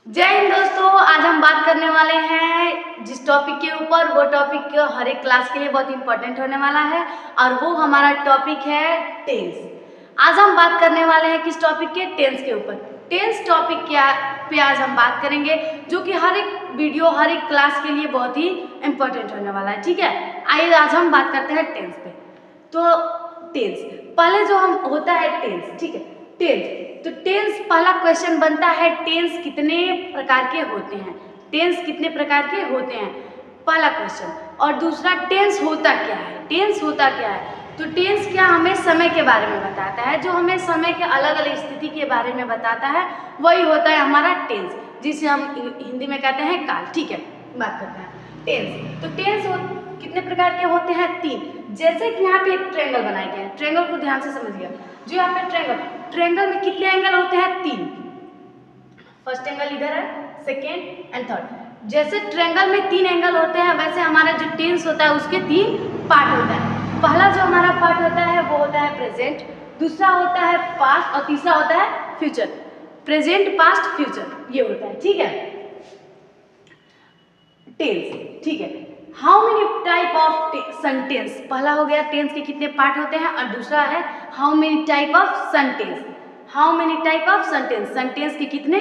जय हिंद दोस्तों। आज हम बात करने वाले हैं जिस टॉपिक के ऊपर, वो टॉपिक हर एक क्लास के लिए बहुत इंपॉर्टेंट होने वाला है और वो हमारा टॉपिक है टेंस। आज हम बात करने वाले हैं किस टॉपिक के? टेंस के ऊपर। टेंस टॉपिक पे आज हम बात करेंगे जो कि हर एक वीडियो, हर एक क्लास के लिए बहुत ही इंपॉर्टेंट होने वाला है। ठीक है, आइए आज हम बात करते हैं टेंस पे। तो टेंस पहले जो हम होता है टेंस, ठीक है, टेंस। तो टेंस पहला क्वेश्चन बनता है, टेंस कितने प्रकार के होते हैं? टेंस कितने प्रकार के होते हैं, पहला क्वेश्चन। और दूसरा, टेंस होता क्या है? टेंस होता क्या है? तो टेंस क्या हमें समय के बारे में बताता है, जो हमें समय के अलग अलग स्थिति के बारे में बताता है, वही होता है हमारा टेंस, जिसे हम हिंदी में कहते हैं काल। ठीक है, बात करते हैं टेंस। तो टेंस कितने प्रकार के होते हैं? 3। जैसे कि यहाँ पे एक ट्रायंगल बनाया गया है, ट्रायंगल को ध्यान से समझिएगा। जो यहाँ पे ट्रायंगल में कितने एंगल होते हैं? 3। फर्स्ट एंगल इधर है, सेकेंड एंड थर्ड। जैसे ट्रायंगल में 3 एंगल होते हैं, वैसे हमारा जो टेंस होता है उसके 3 पार्ट होता है। पहला जो हमारा पार्ट होता है वो होता है प्रेजेंट, दूसरा होता है पास्ट और तीसरा होता है फ्यूचर। प्रेजेंट, पास्ट, फ्यूचर ये होता है। ठीक है, टेंस। ठीक है, how many type of sentence, पहला हो गया टेंस के कितने पार्ट होते हैं, और दूसरा है how many type of sentence. How many type of sentence, sentence के कितने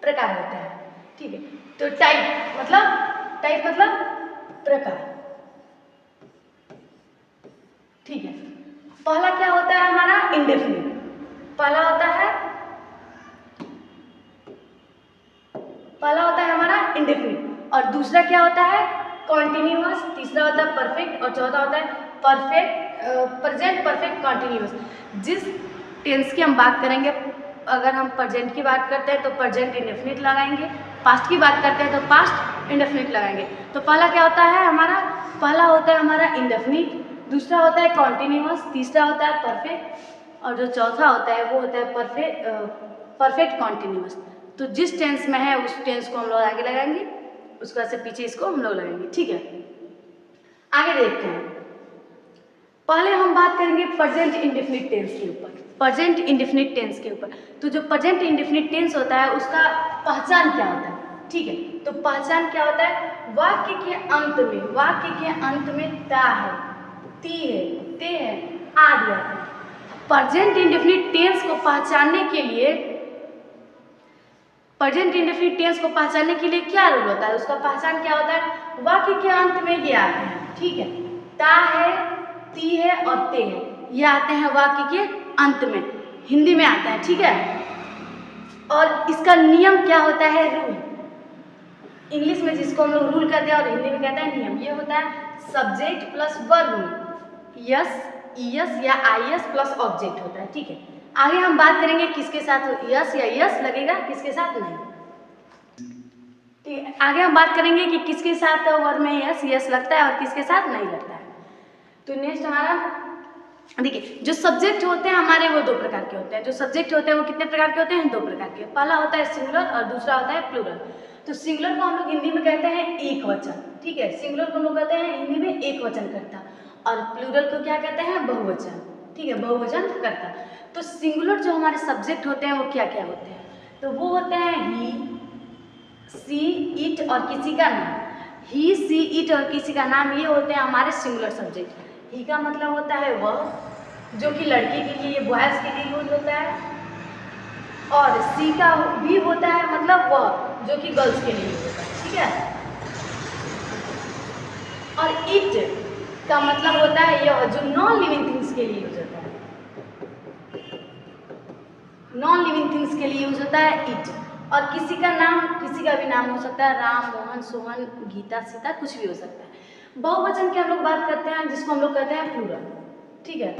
प्रकार होते हैं। ठीक है, तो टाइप मतलब प्रकार। ठीक है, पहला क्या होता है हमारा? इंडेफिनिट। पहला होता है हमारा इंडेफिनिट, और दूसरा क्या होता है? कॉन्टिन्यूअस, तीसरा होता है परफेक्ट, और चौथा होता है प्रेजेंट परफेक्ट कॉन्टिन्यूअस। जिस टेंस की हम बात करेंगे, अगर हम प्रेजेंट की बात करते हैं तो प्रेजेंट इंडेफिनिट लगाएंगे, पास्ट की बात करते हैं तो पास्ट इंडेफिनिट लगाएंगे। तो पहला क्या होता है हमारा? पहला होता है हमारा इंडेफिनिट, दूसरा होता है कॉन्टिन्यूअस, तीसरा होता है परफेक्ट, और जो चौथा होता है वो होता है परफेक्ट कॉन्टिन्यूअस। तो जिस टेंस में है उस टेंस को हम लोग आगे लगाएंगे, उसके बाद से पीछे इसको हम लोग लगाएंगे। ठीक है, आगे देखते हैं। पहले हम बात करेंगे प्रेजेंट इंडेफिनिट टेंस के ऊपर। प्रेजेंट इंडेफिनिट टेंस के ऊपर, तो जो प्रेजेंट इंडेफिनिट टेंस होता है उसका पहचान क्या होता है? ठीक है, तो पहचान क्या होता है? वाक्य के अंत में ता है, ती है, ते है, आदि आता है। प्रेजेंट इंडेफिनिट टेंस को पहचानने के लिए, प्रेजेंट इंडेफिनिट टेंस को पहचानने के लिए क्या रूल होता है? उसका पहचान क्या होता है? वाक्य के अंत में ये आते हैं। ठीक है, ता है, ती है और ते है, ये आते हैं वाक्य के अंत में, हिंदी में आता है। ठीक है, और इसका नियम क्या होता है? रूल। इंग्लिश में जिसको हम लोग रूल कहते हैं और हिंदी में कहते हैं नियम। ये होता है subject plus verb, S, ES या आईएस प्लस ऑब्जेक्ट होता है। ठीक है, आगे हम बात करेंगे किसके साथ यस या यस लगेगा, किसके साथ नहीं। ठीक है, आगे हम बात करेंगे कि किसके साथ वर्ब में यस लगता है और किसके साथ नहीं लगता है। तो नेक्स्ट हमारा देखिए, जो सब्जेक्ट होते हैं हमारे वो 2 प्रकार के होते हैं। जो सब्जेक्ट होते हैं वो कितने प्रकार के होते हैं? 2 प्रकार के। पहला होता है सिंगुलर और दूसरा होता है प्लूरल। तो सिंगुलर को हम लोग हिंदी में कहते हैं एक वचन। ठीक है, सिंगुलर को हम लोग कहते हैं हिंदी में एक वचन करता, और प्लूरल को क्या कहते हैं? बहुवचन। ठीक है, बहुवचन करता। तो सिंगुलर जो हमारे सब्जेक्ट होते हैं वो क्या क्या होते हैं? तो वो होते हैं ही, सी, इट और किसी का नाम। ही, सी, इट और किसी का नाम, ये होते हैं हमारे सिंगुलर सब्जेक्ट। ही का मतलब होता है वह, जो कि लड़के के लिए, बॉयज़ के लिए यूज होता है, और सी का भी होता है मतलब वह, जो कि गर्ल्स के लिए यूज होता है। ठीक है, और इट का मतलब होता है यह, जो नॉन लिविंग थिंग्स के लिए यूज होता है। नॉन लिविंग थिंग्स के लिए यूज होता है इट। और किसी का नाम, किसी का भी नाम हो सकता है, राम, मोहन, सोहन, गीता, सीता, कुछ भी हो सकता है। बहुवचन की हम लोग बात करते हैं जिसको हम लोग कहते हैं प्लूरल। ठीक है,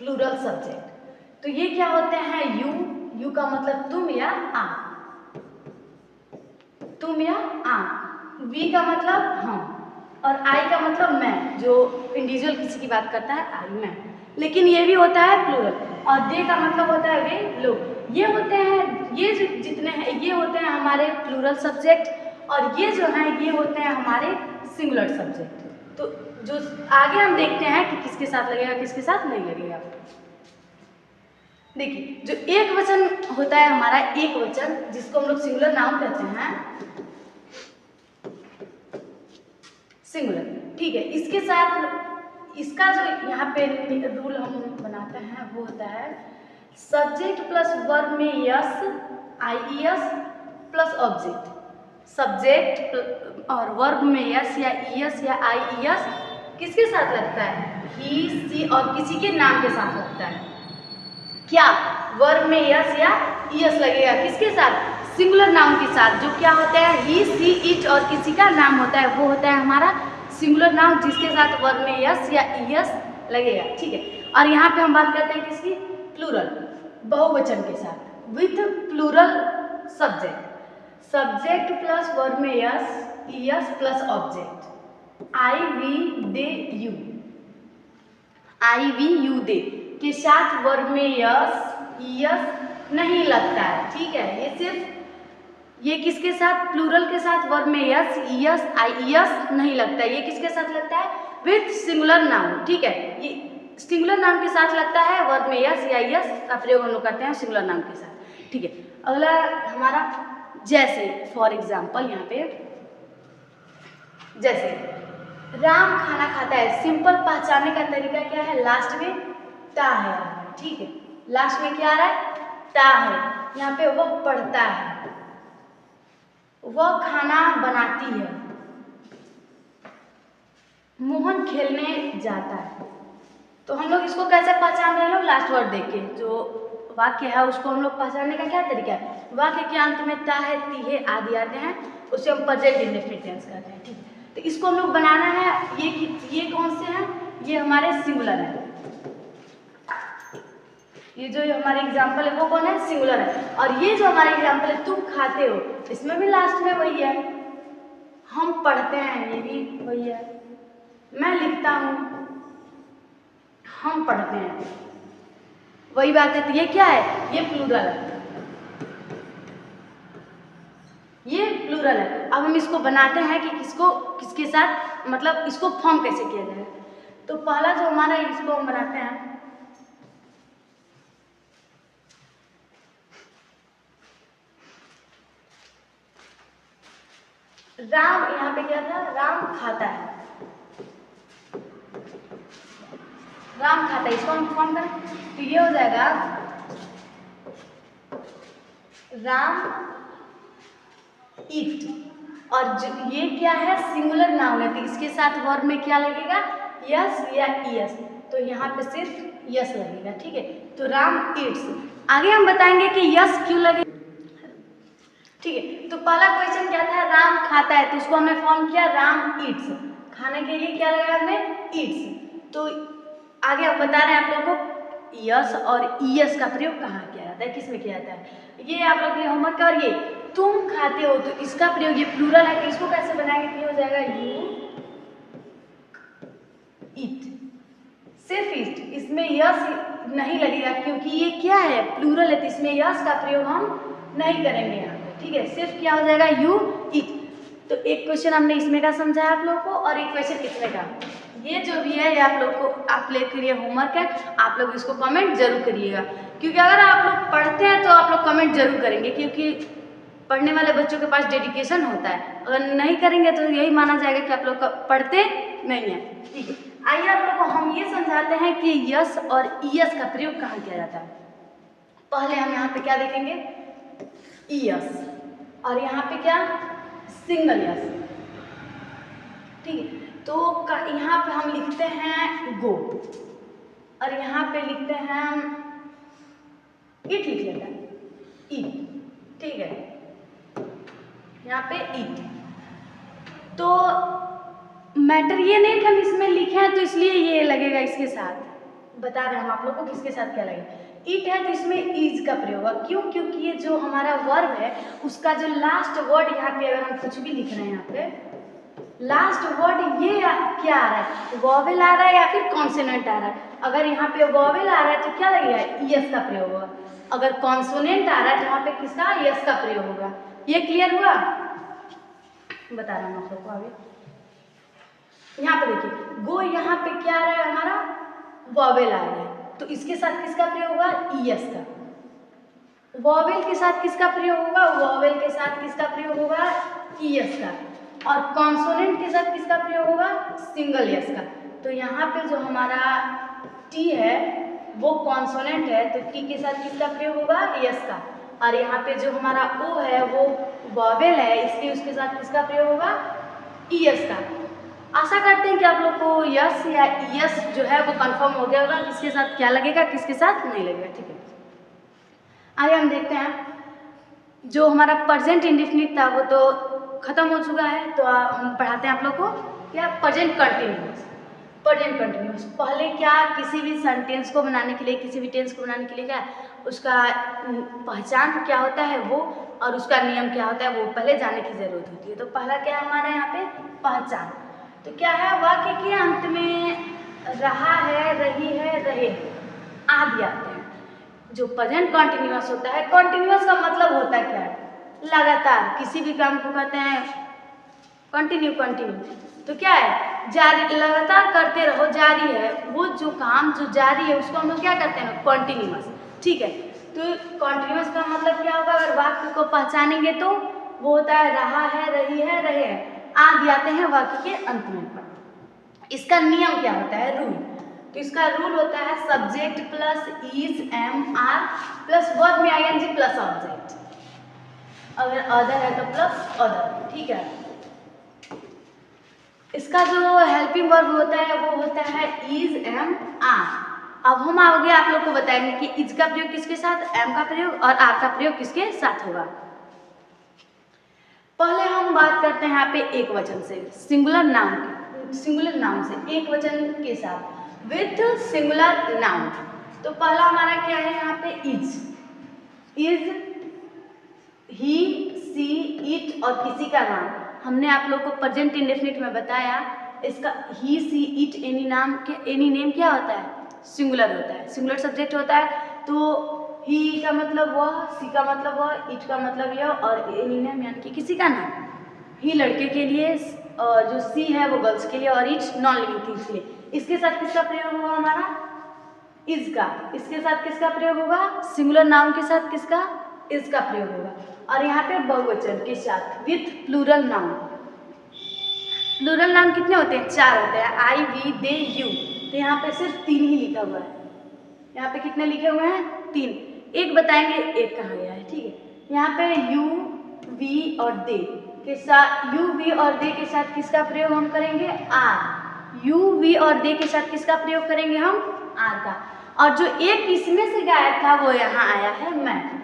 प्लूरल सब्जेक्ट। तो ये क्या होते हैं? यू का मतलब तुम या आप, तुम या आप। वी का मतलब हम, और आई का मतलब मैं, जो इंडिविजुअल किसी की बात करता है, आई, मैं। लेकिन ये भी होता है प्लूरल। और दे का मतलब होता है वे, लोग। ये होते हैं, ये जितने हैं ये होते हैं हमारे प्लूरल सब्जेक्ट, और ये जो हैं ये होते हैं हमारे सिंगुलर सब्जेक्ट। तो जो आगे हम देखते हैं कि किसके साथ लगेगा, किसके साथ नहीं लगेगा। देखिए जो एक वचन होता है हमारा, एक वचन जिसको हम लोग सिंगुलर नाउन कहते हैं, सिंगुलर, ठीक है। इसके साथ इसका जो यहाँ पे रूल हम बनाते हैं वो होता है सब्जेक्ट प्लस वर्ब में yes, IES plus object. Subject और वर्ब में यस या ईएस या आईईएस किसके साथ लगता है? ही, सी और किसी के नाम के साथ लगता है। क्या वर्ब में यस या ईएस लगेगा किसके साथ? सिंगुलर नाउन के साथ। जो क्या होता है? ही, सी, इट और किसी का नाम होता है, वो होता है हमारा सिंगुलर नाउन जिसके साथ वर्ब में यस या ईएस लगेगा, ठीक है। और यहाँ पे हम बात करते हैं किसकी? प्लूरल, बहुवचन के साथ, with plural subject. Subject plus verb में S, ES plus object. I, we, they, you. I, we, you, they के साथ वर्ब में यस, ईएस नहीं लगता है, ठीक है। ये सिर्फ ये किसके साथ? प्लूरल के साथ वर्ब में यस, ईएस, आईईएस नहीं लगता है। ये किसके साथ लगता है? विथ सिंगुलर नाउन, ठीक है। ये सिंगुलर नाउन के साथ लगता है, वर्ब में यस या ईएस का प्रयोग हम लोग करते हैं सिंगुलर नाउन के साथ, ठीक है। अगला हमारा जैसे, फॉर एग्जाम्पल यहाँ पे जैसे राम खाना खाता है, सिंपल पहचानने का तरीका क्या है? लास्ट में ता है, ठीक है। लास्ट में क्या आ रहा है? ता है। यहाँ पे वह पढ़ता है, वह खाना बनाती है, मोहन खेलने जाता है। तो हम लोग इसको कैसे पहचान रहे हैं? लोग लास्ट वर्ड देख के जो वाक्य है उसको हम लोग पहचानने का क्या तरीका है? वाक्य के अंत में ता है, ती है आदि आते हैं, उसे हम प्रेजेंट इंडेफिनिट टेंस कहते हैं, ठीक है। तो इसको हम लोग बनाना है। ये कौन से हैं? ये हमारे सिंगुलर है। ये जो हमारे एग्जाम्पल है वो कौन है? सिंगुलर है। और ये जो हमारे एग्जाम्पल है तुम खाते हो, इसमें भी लास्ट में वही है। हम पढ़ते हैं, ये भी वही है। मैं लिखता हूँ, हम पढ़ते हैं, वही बात है। तो ये क्या है? ये प्लूरल है, ये प्लूरल है। अब हम इसको बनाते हैं कि किसको किसके साथ, मतलब इसको फॉर्म कैसे किया जाए। तो पहला जो हमारा इसको हम बनाते हैं, राम, यहाँ पे क्या था? राम खाता है, राम खाता है, इसको हम फॉर्म करें तो ये हो जाएगा राम ईट। और जो ये क्या है? सिंगुलर नाउन है, तो इसके साथ वर्ब में क्या लगेगा? यस या ईएस। तो यहाँ पे सिर्फ यस लगेगा, ठीक है। तो राम ईट्स। आगे हम बताएंगे कि यस क्यों लगे, ठीक है। तो पहला क्वेश्चन क्या था? राम खाता है, तो इसको हमने फॉर्म किया राम ईट्स। खाने के लिए क्या लगाया हमने? ईट्स। तो आगे हम बता रहे हैं आप लोगों को यस और ईएस का प्रयोग कहाँ किया जाता है, किसमें किया जाता है। ये आप लोग के लिए होमवर्क है। और ये तुम खाते हो, तो इसका प्रयोग, ये प्लूरल है, तो इसको कैसे बनाएंगे? तो हो जाएगा यू ईट। सिर्फ ईट, इसमें यस नहीं लगेगा क्योंकि ये क्या है? प्लूरल है, तो इसमें यस का प्रयोग हम नहीं करेंगे यहाँ पे, ठीक है। सिर्फ क्या हो जाएगा? You eat. तो एक क्वेश्चन हमने इसमें का समझाया आप लोग को, और एक क्वेश्चन इसमें का। ये जो भी है ये आप लोग को, आप लोग के लिए होमवर्क है। आप लोग इसको कमेंट जरूर करिएगा, क्योंकि अगर आप लोग पढ़ते हैं तो आप लोग कमेंट जरूर करेंगे, क्योंकि पढ़ने वाले बच्चों के पास डेडिकेशन होता है। अगर नहीं करेंगे तो यही माना जाएगा कि आप लोग पढ़ते नहीं हैं, ठीक है। आइए आप लोग को हम ये समझाते हैं कि यस और ईएस का प्रयोग कहाँ किया जाता है। पहले हम यहाँ पे क्या देखेंगे? ईएस, और यहाँ पे क्या? सिंगल यस, ठीक है। तो यहाँ पे हम लिखते हैं गो, और यहाँ पे लिखते हैं हम इट, लिख लेते हैं ईट, ठीक है। यहाँ पे ईट। तो मैटर ये नहीं कि हम इसमें लिखे हैं तो इसलिए ये लगेगा इसके साथ, बता रहे हैं हम आप लोग को किसके साथ क्या लगेगा। इट है तो इसमें इज का प्रयोग होगा, क्यों? क्योंकि ये जो हमारा वर्ब है उसका जो लास्ट वर्ड यहाँ पे, अगर हम कुछ भी लिख रहे हैं यहाँ पे लास्ट वर्ड ये क्या आ रहा है? वॉवेल आ रहा है या फिर कॉन्सोनेंट आ रहा है? अगर यहाँ पे वॉवेल आ रहा है तो क्या लगेगा? यस का प्रयोग होगा। अगर कॉन्सोनेंट आ रहा है तो वहाँ पे किसका? यस का प्रयोग होगा। ये क्लियर हुआ? बता रहा हूँ आप लोग को आगे। यहाँ पे देखिए गो, यहाँ पे क्या आ रहा है? हमारा वॉवेल आ रहा है, तो इसके साथ किसका प्रयोग होगा? ईएस का। वॉवेल के साथ किसका प्रयोग होगा? वॉवेल के साथ किसका प्रयोग होगा? ईएस का। और कॉन्सोनेंट के साथ किसका प्रयोग होगा? सिंगल एस का। तो यहाँ पे जो हमारा टी है वो कॉन्सोनेंट है, तो टी के साथ किसका प्रयोग होगा? एस का। और यहाँ पे जो हमारा ओ है वो वॉवेल है, इसलिए उसके साथ किसका प्रयोग होगा? ईएस का। आशा करते हैं कि आप लोग को यस या ईएस जो है वो कंफर्म हो गया होगा, किसके साथ क्या लगेगा, किसके साथ नहीं लगेगा। ठीक है, आगे हम देखते हैं। जो हमारा प्रेजेंट इंडेफिनिट था वो तो खत्म हो चुका है, तो हम पढ़ाते हैं आप लोग को क्या? Present continuous. प्रेजेंट कंटिन्यूअस पहले क्या, किसी भी सेंटेंस को बनाने के लिए, किसी भी टेंस को बनाने के लिए क्या उसका पहचान क्या होता है वो, और उसका नियम क्या होता है वो पहले जानने की जरूरत होती है। तो पहला क्या है हमारा यहाँ पे? पहचान। तो क्या है? वाक्य के अंत में रहा है, रही है, रहे आदि आते हैं। जो प्रेजेंट कंटिन्यूअस होता है, कंटिन्यूअस का मतलब होता है क्या है? लगातार। किसी भी काम को कहते हैं कंटिन्यू। कंटिन्यू तो क्या है? जारी, लगातार करते रहो, जारी है। वो जो काम जो जारी है उसको हम लोग क्या कहते हैं? कंटिन्यूअस। ठीक है, तो कंटिन्यूअस का मतलब क्या होगा? अगर वाक्य को पहचानेंगे तो वो होता है रहा है, रही है, रहे हैं आदि आते हैं वाक्य के अंत में। इसका नियम क्या होता है? रूल। तो इसका रूल होता है subject plus is, am, are plus verb में आईएनजी प्लस ऑब्जेक्ट। अगर अदर है तो प्लस अदर। ठीक है, इसका जो हेल्पिंग वर्ब होता है वो होता है इज, एम, आर। अब हम आगे आप लोग को बताएंगे कि इज का प्रयोग किसके साथ, एम का प्रयोग और आर का प्रयोग किसके साथ होगा। पहले हम बात करते हैं यहाँ पे एक वचन से, सिंगुलर नाउन, सिंगुलर नाउन से, एक वचन के साथ विथ सिंगुलर नाउन। तो पहला हमारा क्या है यहाँ पे? इज, ही, सी, इट और किसी का नाम। हमने आप लोग को प्रेजेंट इंडेफिनिट में बताया, इसका ही, सी, इट, एनी नाम के, एनी नेम क्या होता है? सिंगुलर होता है, सिंगुलर सब्जेक्ट होता है। तो ही का मतलब वह, सी का मतलब वह, इट का मतलब यह और एनी नेम यानी कि किसी का नाम। ही लड़के के लिए, जो सी है वो गर्ल्स के लिए और इट नॉन लिविंग थिंग्स के लिए। इसके साथ किसका प्रयोग होगा हमारा? इज का। इसके साथ किसका प्रयोग होगा? सिंगुलर नाउन के साथ किसका? इज का प्रयोग होगा। और यहाँ पे बहुवचन के साथ with plural noun. Plural noun कितने होते हैं? 4 होते हैं, आई, वी, दे, यू। तो यहाँ पे सिर्फ 3 ही लिखा हुआ है। यहाँ पे कितने लिखे हुए हैं? 3। एक बताएंगे एक कहाँ गया है। ठीक है, यहाँ पे यू, वी और दे के साथ, यू, वी और दे के साथ किसका प्रयोग हम करेंगे? आर। यू, वी और दे के साथ किसका प्रयोग करेंगे हम? आर का। और जो एक इसमें से गायब था वो यहाँ आया है, मैं।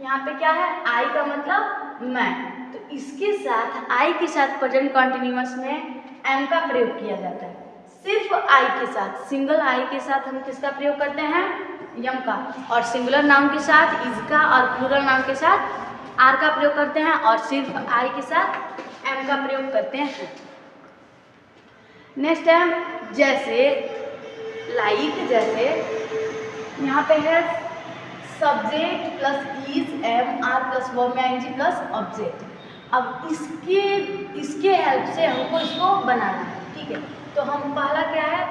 यहाँ पे क्या है? आई का मतलब मैं। तो इसके साथ, आई के साथ प्रेजेंट कंटिन्यूअस में एम का प्रयोग किया जाता है। सिर्फ आई के साथ, सिंगल आई के साथ हम किसका प्रयोग करते हैं? यम का। और सिंगुलर नाउन के साथ इज का और प्लूरल नाउन के साथ आर का प्रयोग करते हैं, और सिर्फ आई के साथ एम का प्रयोग करते हैं। नेक्स्ट है जैसे, लाइक, जैसे यहाँ पे है subject plus is, am, are plus verb में आईएनजी प्लस ऑब्जेक्ट। अब इसके हेल्प से हमको इसको बनाना है। ठीक है, तो हम पहला क्या है?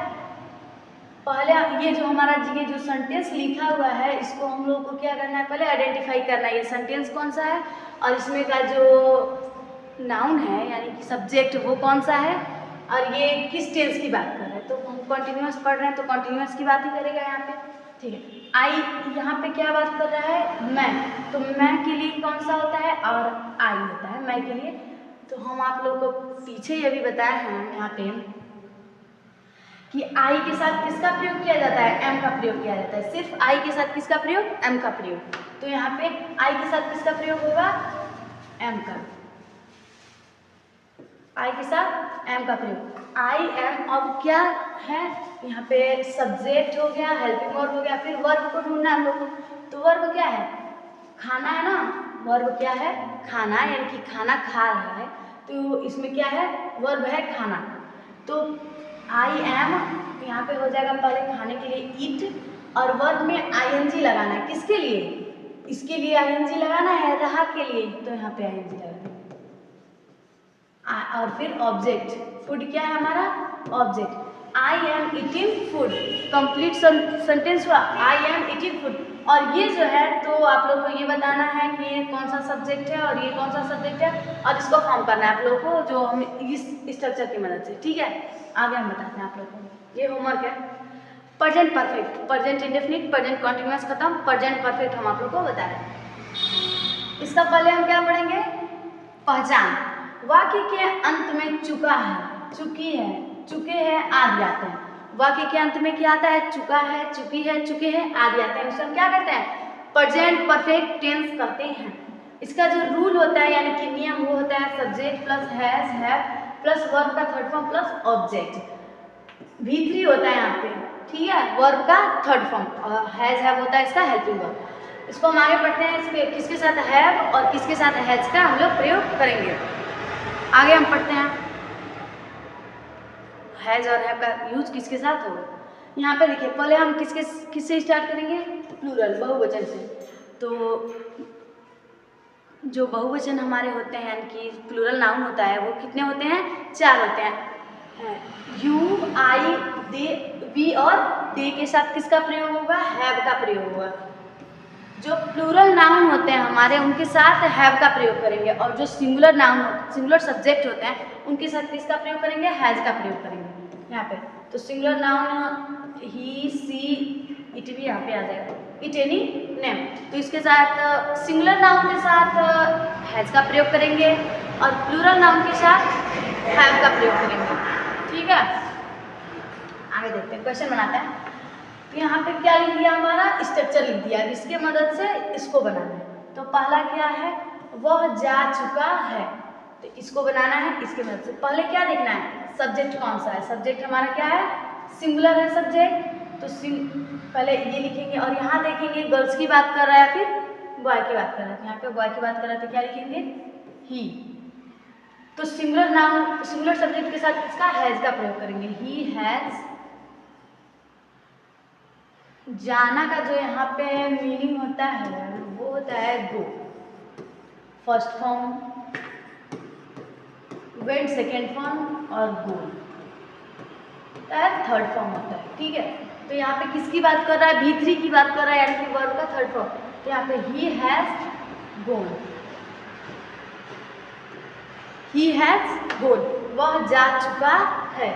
पहले ये जो हमारा ये जो सेंटेंस लिखा हुआ है इसको हम लोग को क्या करना है? पहले आइडेंटिफाई करना है ये सेंटेंस कौन सा है और इसमें का जो नाउन है यानी कि सब्जेक्ट वो कौन सा है और ये किस टेंस की बात कर रहे हैं। तो हम कंटिन्यूअस पढ़ रहे हैं तो कंटिन्यूअस की बात ही करेगा यहाँ पे। ठीक है, आई यहाँ पे क्या बात कर रहा है? मैं। तो मैं के लिए कौन सा होता है? और आई होता है मैं के लिए। तो हम आप लोग को पीछे ये भी बताया है यहाँ पे कि आई के साथ किसका प्रयोग किया जाता है? एम का प्रयोग किया जाता है। सिर्फ आई के साथ किसका प्रयोग? एम का प्रयोग। तो यहाँ पे आई के साथ किसका प्रयोग होगा? एम का। आई के साथ एम का प्रयोग। आई, एम। अब क्या है यहाँ पे? सब्जेक्ट हो गया, हेल्पिंग वर्ब हो गया, फिर वर्ब को ढूंढना है हम लोग को। तो वर्ब क्या है? खाना है ना। वर्ब क्या है? खाना, यानी कि खाना खा रहा है। तो इसमें क्या है? वर्ब है खाना। तो आई एम यहाँ पे हो जाएगा पहले खाने के लिए ईट और वर्ब में आईएनजी लगाना है। किसके लिए? इसके लिए आईएनजी लगाना है, रहा के लिए, तो यहाँ पे आईएनजी लगाना है। और फिर ऑब्जेक्ट, फूड क्या है हमारा? Object. I am eating food, complete sentence हुआ आई एम ईटिंग फूड। और ये जो है तो आप लोग को ये बताना है कि ये कौन सा सब्जेक्ट है और ये कौन सा सब्जेक्ट है, और इसको फॉर्म करना है आप लोग को जो हम इस स्ट्रक्चर की मदद से, ठीक है। आगे हम बताते हैं आप लोग को, ये होमवर्क है। Present perfect, present indefinite, present continuous खत्म, प्रेजेंट परफेक्ट हम आप लोग को बता रहे हैं। इसका पहले हम क्या पढ़ेंगे, पहचान। वाक्य के अंत में चुका है, चुकी है, चुके हैं आदि आते हैं। वाक्य के अंत में क्या आता है, चुका है, चुकी है, चुके हैं आदि आते हैं, उसे हम क्या करते हैं, प्रेजेंट परफेक्ट टेंस कहते हैं। इसका जो रूल होता है यानी कि नियम वो होता है subject plus has have plus verb का third form plus object. V3 होता है यहाँ पे, ठीक है, वर्ब का थर्ड फॉर्म, और हैज हैव होता है इसका हेल्पिंग वर्ब। इसको हम आगे पढ़ते हैं, इसके किसके साथ हैव और किसके साथ हैज का हम लोग प्रयोग करेंगे। आगे हम पढ़ते हैं हैज और हैव का यूज किसके साथ होगा। यहाँ पे देखिए पहले हम किससे स्टार्ट करेंगे, प्लूरल बहुवचन से। तो जो बहुवचन हमारे होते हैं यानी कि प्लूरल नाउन होता है वो कितने होते हैं, 4 होते हैं। यू, आई, दे, वी और दे के साथ किसका प्रयोग होगा, हैव का प्रयोग होगा। जो प्लूरल नाउन होते हैं हमारे उनके साथ हैव का प्रयोग करेंगे, और जो सिंगुलर नाउन सिंगुलर सब्जेक्ट होते हैं उनके साथ किसका प्रयोग करेंगे, हैज का प्रयोग करेंगे यहाँ पे। तो सिंगुलर नाउन ही, सी, इट भी यहाँ पे आ जाएगा, इट, एनी, नेम। तो इसके साथ सिंगुलर नाउन के साथ हैज का प्रयोग करेंगे और प्लूरल नाउन के साथ हैव का प्रयोग करेंगे, ठीक है। आगे देखते हैं, क्वेश्चन बनाते हैं। यहाँ पे क्या लिख दिया, हमारा स्ट्रक्चर लिख दिया, इसके मदद से इसको बनाना है। तो पहला क्या है, वह जा चुका है, तो इसको बनाना है इसके मदद से। पहले क्या देखना है, सब्जेक्ट कौन सा है, सब्जेक्ट हमारा क्या है, सिंगुलर है सब्जेक्ट, तो पहले ये लिखेंगे और यहाँ देखेंगे गर्ल्स की बात कर रहा है फिर बॉय की बात कर रहा है। यहाँ पे बॉय की बात कर रहा है तो क्या लिखेंगे, ही। तो सिंगुलर नाउन सिंगुलर सब्जेक्ट के साथ किसका, हैज का प्रयोग करेंगे। ही हैज, जाना का जो यहाँ पे मीनिंग होता है वो होता है go, first form, went second form और गो थर्ड फॉर्म होता है, ठीक है। तो यहाँ पे किसकी बात कर रहा है, V3 की बात कर रहा है यानी कि वर्ब का थर्ड फॉर्म। तो यहाँ पे he has gone, he has गोन, वह जा चुका है।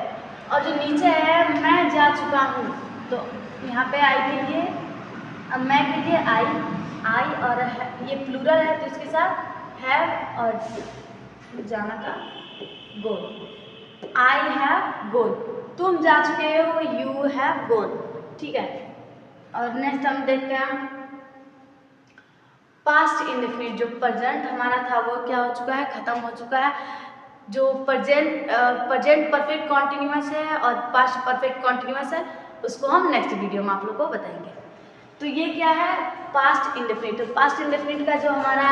और जो नीचे है मैं जा चुका हूँ, तो यहाँ पे आई के लिए, अब मैं के लिए आई और ये प्लूरल है तो इसके साथ हैव और जाना का गोन, आई हैव गोन, तुम जा चुके हो, यू हैव गोन, ठीक है। और नेक्स्ट हम देखते हैं पास्ट इंडेफिनिट, जो प्रेजेंट हमारा था वो क्या हो चुका है, खत्म हो चुका है। जो प्रेजेंट परफेक्ट कॉन्टिन्यूअस है और पास्ट परफेक्ट कॉन्टिन्यूअस है उसको हम नेक्स्ट वीडियो में आप लोग को बताएंगे। तो ये क्या है, पास्ट इंडेफिनिट। तो पास्ट इंडेफिनिट का जो हमारा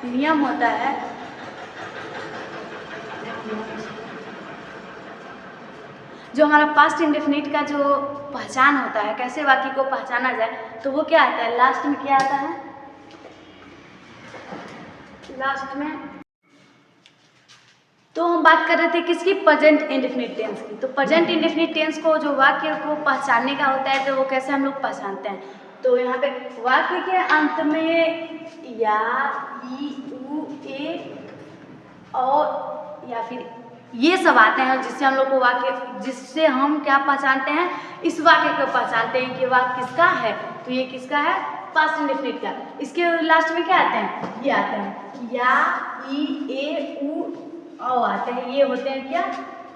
नियम होता है, जो हमारा पास्ट इंडेफिनिट का जो पहचान होता है, कैसे वाक्य को पहचाना जाए, तो वो क्या आता है, लास्ट में क्या आता है, लास्ट में तो हम बात कर रहे थे किसकी, प्रेजेंट इंडेफिनिट टेंस की। तो प्रेजेंट इंडेफिनिट टेंस को जो वाक्य को पहचानने का होता है तो वो कैसे हम लोग पहचानते हैं। तो यहाँ पे वाक्य के अंत में या, ई, उ, ए और या फिर ये सब आते हैं जिससे हम लोग को वाक्य, जिससे हम क्या पहचानते हैं, इस वाक्य को पहचानते हैं कि वाक्य किसका है। तो ये किसका है, पास्ट इंडेफिनिट का। इसके लास्ट में क्या आते हैं, ये आते हैं या, ई, ए, उ और आते हैं, ये होते हैं क्या,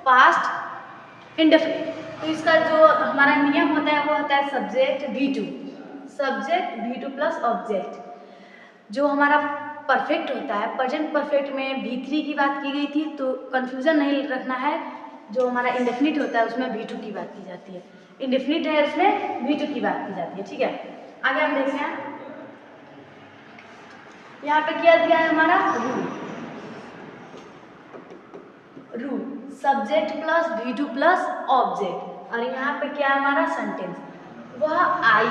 पास्ट इंडेफिनिट। तो इसका जो हमारा नियम होता है वो होता है subject V2, subject V2 plus object. जो हमारा परफेक्ट होता है, प्रेजेंट परफेक्ट में V3 की बात की गई थी, तो कंफ्यूजन नहीं रखना है। जो हमारा इंडेफिनिट होता है उसमें V2 की बात की जाती है, इंडेफिनिट है उसमें V2 की बात की जाती है, ठीक है। आगे हम देखते हैं, यहाँ पे क्या दिया है हमारा, rule, subject plus V2 plus object, और यहाँ पे क्या है हमारा सेंटेंस, वह आई।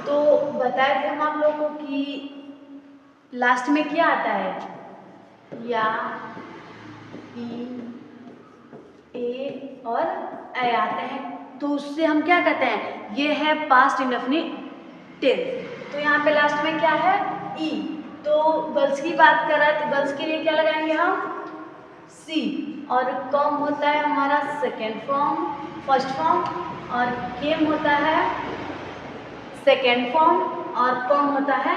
तो बताए थे हम आप लोगों को कि लास्ट में क्या आता है, या, ई, ए और ए आते हैं, तो उससे हम क्या कहते हैं, ये है पास्ट इंडेफिनिट टेंस। तो यहाँ पे लास्ट में क्या है, ई। तो गर्ल्स की बात कर रहा है तो गर्ल्स के लिए क्या लगाएंगे हम, सी। और कम होता है हमारा सेकेंड फॉर्म, फर्स्ट फॉर्म, और केम होता है सेकेंड फॉर्म, और कम होता है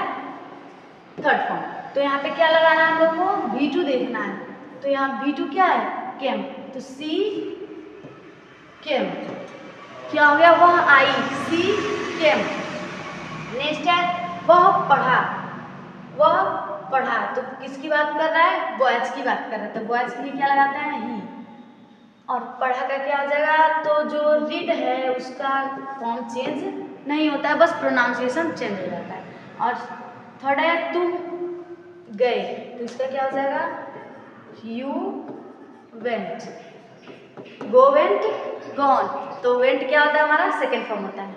थर्ड फॉर्म। तो यहाँ पे क्या लगाना है हम लोग को, V2 देखना है। तो यहाँ V2 क्या है, केम। तो सी केम, क्या हो गया, वह आई, सी केम। नेक्स्ट है वह पढ़ा, वह पढ़ा। तो किसकी बात कर रहा है, बॉयज की बात कर रहा है। तो बॉयज के लिए क्या लगाते हैं, ही। और पढ़ा का क्या हो जाएगा, तो जो रीड है उसका फॉर्म चेंज नहीं होता है, बस प्रोनाउंसिएशन चेंज हो जाता है। और थर्ड है तुम गए, तो इसका क्या हो जाएगा, you went, go went gone. तो वेंट क्या होता है हमारा, सेकेंड फॉर्म होता है।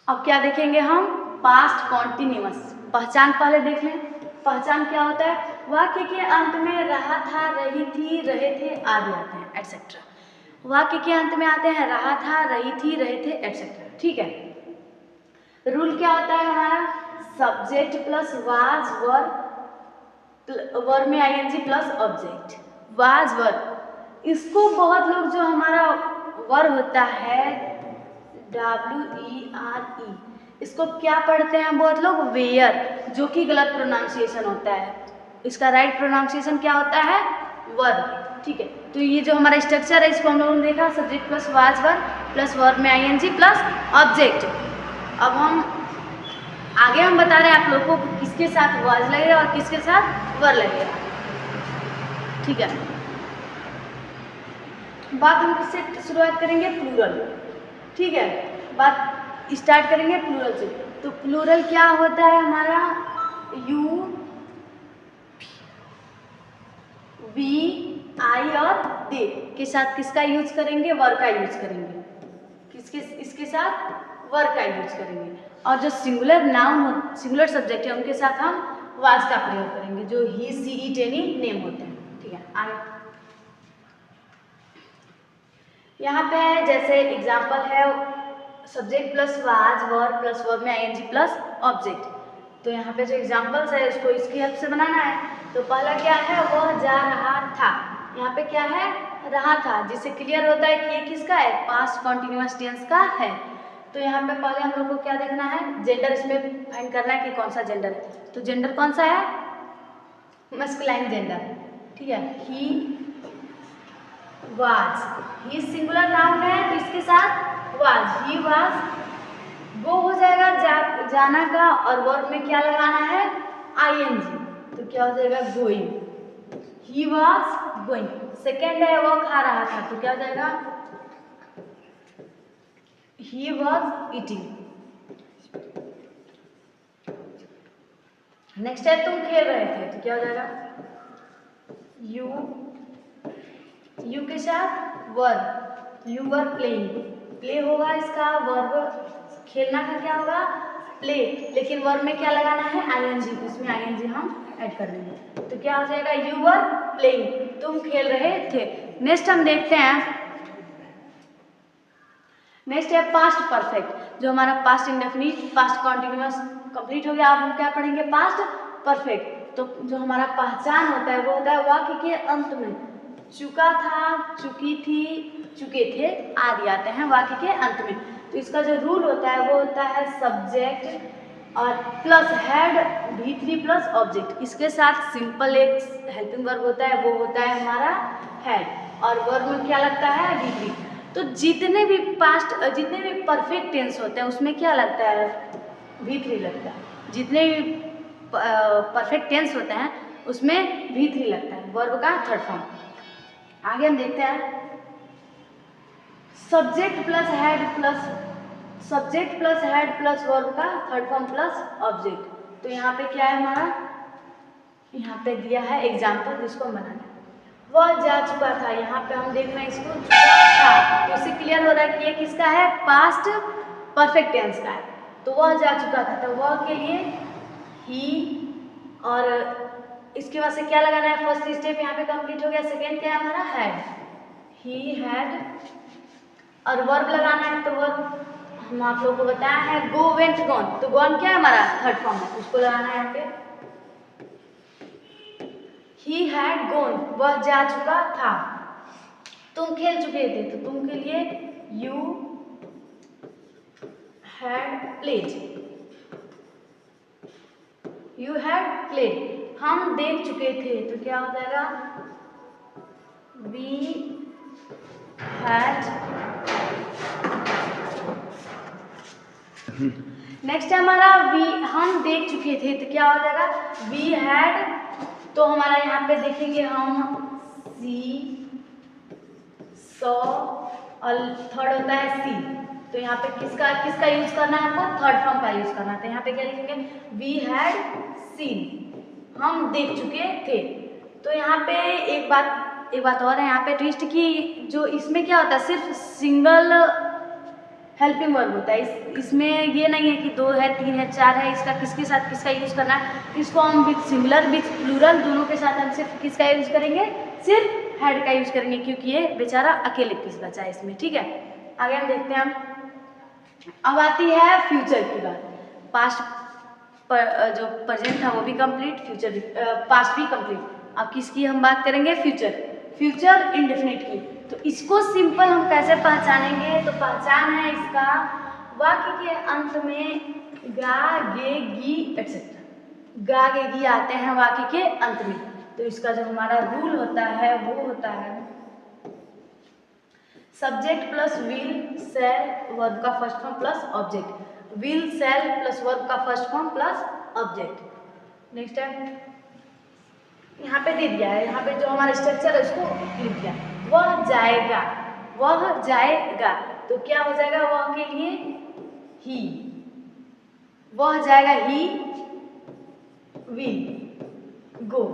अब क्या देखेंगे हम, पास्ट कॉन्टिन्यूअस। पहचान पहले देख लें, पहचान क्या होता है, वाक्य के अंत में रहा था, रही थी, रहे थे आदि आते हैं, एटसेट्रा। वाक्य के अंत में आते हैं रहा था, रही थी, रहे थे, एटसेट्रा। ठीक है। रूल क्या होता है हमारा, सब्जेक्ट प्लस वाज वर में ING plus object, was were. इसको बहुत लोग, जो हमारा वर होता है WERE, इसको क्या पढ़ते हैं बहुत लोग, वेयर, जो कि गलत प्रोनाउंसिएशन होता है। इसका राइट प्रोनाउंसिएशन क्या होता है, वर। ठीक है। तो ये जो हमारा स्ट्रक्चर है इसको हम लोगों ने देखा, subject plus was were plus verb में आईएनजी प्लस ऑब्जेक्ट। अब हम आगे हम बता रहे हैं आप लोगों को किसके साथ वाज लगेगा और किसके साथ वर लगेगा। ठीक है। बात हम किससे शुरुआत करेंगे, प्लूरल। ठीक है, बात स्टार्ट करेंगे प्लूरल से। तो प्लूरल क्या होता है हमारा, यू वी आई और दे के साथ किसका यूज करेंगे, वर का यूज करेंगे। किसके, इसके साथ वर का यूज करेंगे। और जो सिंगुलर नाउन, सिंगुलर सब्जेक्ट है उनके साथ हम वाज का प्रयोग करेंगे, जो ही, सी, इट, एनी नेम होते हैं। ठीक है, आगे यहाँ पे जैसे एग्जाम्पल है, subject plus was verb plus verb में आईएनजी प्लस ऑब्जेक्ट। तो यहाँ पे जो एग्जाम्पल्स है उसको इसकी हेल्प से बनाना है। तो पहला क्या है, वह जा रहा था। यहाँ पे क्या है, रहा था, जिससे क्लियर होता है कि ये किसका है, पास्ट कॉन्टिन्यूअस टेंस का है। तो यहाँ पे पहले हम लोग को क्या देखना है, जेंडर इसमें फाइंड करना है कि कौन सा जेंडर है। तो जेंडर कौन सा है, मस्कुलाइन जेंडर। ठीक है, he was, he singular noun है तो इसके साथ वाज, ही वाज। गो हो जाएगा जाना का, और वर्ब में क्या लगाना है, आईएनजी। तो क्या हो जाएगा, going, he was going. Second है वो खा रहा था, तो क्या हो जाएगा, ही वाज ईटिंग। नेक्स्ट है तुम खेल रहे थे, तो क्या हो जाएगा, यू के साथ verb, you were playing. Play होगा इसका, वर्ब खेलना का क्या होगा, प्ले। लेकिन वर्ब में क्या लगाना है, आईएनजी। इसमें आईएनजी हम ऐड कर देंगे। तो क्या हो जाएगा, यू वर प्लेइंग, तुम खेल रहे थे। नेक्स्ट हम देखते हैं, नेक्स्ट है पास्ट परफेक्ट। जो हमारा past indefinite, past continuous complete हो गया। अब हम क्या पढ़ेंगे, पास्ट परफेक्ट। तो जो हमारा पहचान होता है वो होता है वाक्य के अंत में चुका था, चुकी थी, चुके थे आदि आते हैं वाक्य के अंत में। तो इसका जो रूल होता है वो होता है सब्जेक्ट और plus had V3 plus object. इसके साथ सिंपल एक हेल्पिंग वर्ब होता है, वो होता है हमारा हैड, और वर्ब में क्या लगता है, V3। तो जितने भी परफेक्ट टेंस होते हैं उसमें क्या लगता है, V3 लगता है। जितने भी परफेक्ट टेंस होते हैं उसमें V3 लगता है, वर्ब का थर्ड फॉर्म। आगे हम देखते हैं, subject plus head plus verb का थर्ड फॉर्म प्लस ऑब्जेक्ट। तो यहाँ पे क्या है हमारा, यहाँ पे दिया है एग्जाम्पल जिसको हम बनाना है। वह जा चुका था, यहाँ पे हम देख रहे हैं इसको चुका था, तो इससे क्लियर हो रहा है कि ये किसका है, पास्ट परफेक्ट टेंस का है। तो वह जा चुका था, तो वह के लिए ही, और इसके बाद से क्या लगाना है, फर्स्ट स्टेप यहाँ पे कंप्लीट हो गया। सेकेंड क्या है हमारा, हैड, he had, और वर्ब लगाना है तो वर्ब हम आप लोगों को बताया है go went gone, तो gone क्या है हमारा थर्ड फॉर्म है, उसको लगाना है यहाँ पे। he had gone, वह जा चुका था। तुम खेल चुके थे, तो तुम के लिए you had played, you had played। हम देख चुके थे तो क्या हो जाएगा, we had। नेक्स्ट है हमारा वी, हम देख चुके थे तो क्या हो जाएगा, वी हैड। तो हमारा यहाँ पे देखेंगे हम सी, सॉ और थर्ड होता है सी। तो यहाँ पे किसका किसका यूज करना है आपको, थर्ड फॉर्म का यूज करना है। तो यहाँ पे क्या लिखेंगे, वी हैड सीन, हम देख चुके थे। तो यहाँ पे एक बात और है यहाँ पे ट्विस्ट की, जो इसमें क्या होता है सिर्फ सिंगल हेल्पिंग वर्ब होता है। इसमें ये नहीं है कि 2 है 3 है 4 है, इसका किसके साथ किसका यूज करना है। इसको हम विथ सिंगुलर विथ प्लूरल दोनों के साथ हम सिर्फ किसका यूज करेंगे, सिर्फ हैड का यूज करेंगे, क्योंकि ये बेचारा अकेले पीस बचा है इसमें। ठीक है, आगे हम देखते हैं। अब आती है फ्यूचर की बात। पास्ट पर जो प्रेजेंट था वो भी कंप्लीट, फ्यूचर भी पास्ट भी कंप्लीट। अब किसकी हम बात करेंगे, फ्यूचर। फ्यूचर इंडेफिनिट की। तो इसको सिंपल हम कैसे पहचानेंगे, तो पहचान है इसका वाक्य के अंत में गा गे गी एक्सेट्रा, गा गे गी आते हैं वाक्य के अंत में। तो इसका जो हमारा रूल होता है वो होता है subject plus will shall verb का first form plus object, will shall plus verb का first form plus object. Next है यहाँ पे दे दिया है, यहाँ पे जो हमारा स्ट्रक्चर है उसको लिख दिया, वह जाएगा, वह जाएगा। तो क्या हो जाएगा, वह के लिए ही, वह जाएगा, ही विल गो।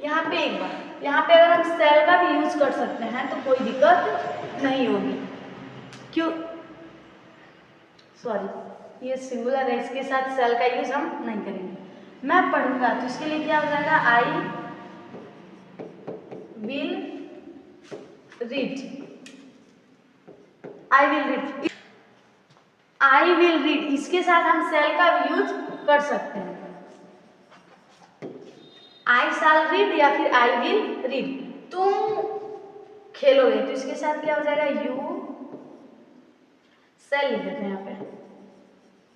यहाँ पे एक बार, यहाँ पे अगर हम सेल का भी यूज कर सकते हैं तो कोई दिक्कत नहीं होगी, क्यों, सॉरी ये सिंगुलर है, इसके साथ सेल का यूज हम नहीं करेंगे। मैं पढ़ूंगा तो इसके लिए क्या हो जाएगा, I will read, I will read, I will read, इसके साथ हम सेल का भी यूज कर सकते हैं। आई शैल रीड या फिर आई विल रीड, तुम खेलोगे तो इसके साथ क्या हो जाएगा, यू सेल लिख देते हैं यहाँ पे,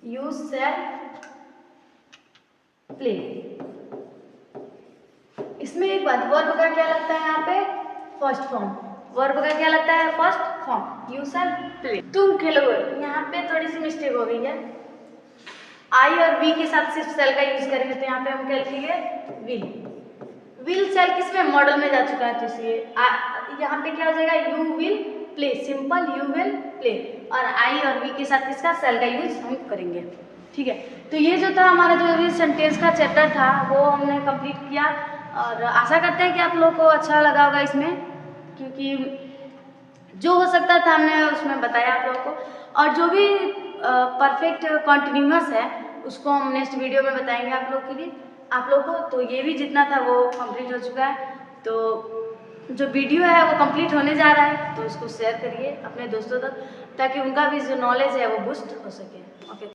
यू सेल प्ले। इसमें एक बात, वर्ब का क्या लगता है यहाँ पे, फर्स्ट फॉर्म, वर्ब का क्या लगता है, first form, you shall play, तुम खेलोगे। यहाँ पे थोड़ी सी मिस्टेक हो गई है, आई और वी के साथ सिर्फ सेल का यूज करेंगे तो यहाँ पे हम क्या लिखेंगे, विल। विल सेल किसमें, मॉडल में जा चुका है, तो इसलिए यहाँ पे क्या हो जाएगा, you will play, simple you will play, और आई और वी के साथ किसका, सेल का यूज हम करेंगे। ठीक है, तो ये जो था हमारा जो भी सेंटेंस का चैप्टर था वो हमने कंप्लीट किया, और आशा करते हैं कि आप लोगों को अच्छा लगा होगा इसमें, क्योंकि जो हो सकता था हमने उसमें बताया आप लोगों को, और जो भी परफेक्ट कॉन्टिन्यूअस है उसको हम नेक्स्ट वीडियो में बताएंगे आप लोग के लिए, आप लोग को। तो ये भी जितना था वो कंप्लीट हो चुका है, तो जो वीडियो है वो कंप्लीट होने जा रहा है, तो इसको शेयर करिए अपने दोस्तों तक, ताकि उनका भी जो नॉलेज है वो बूस्ट हो सके। ओके।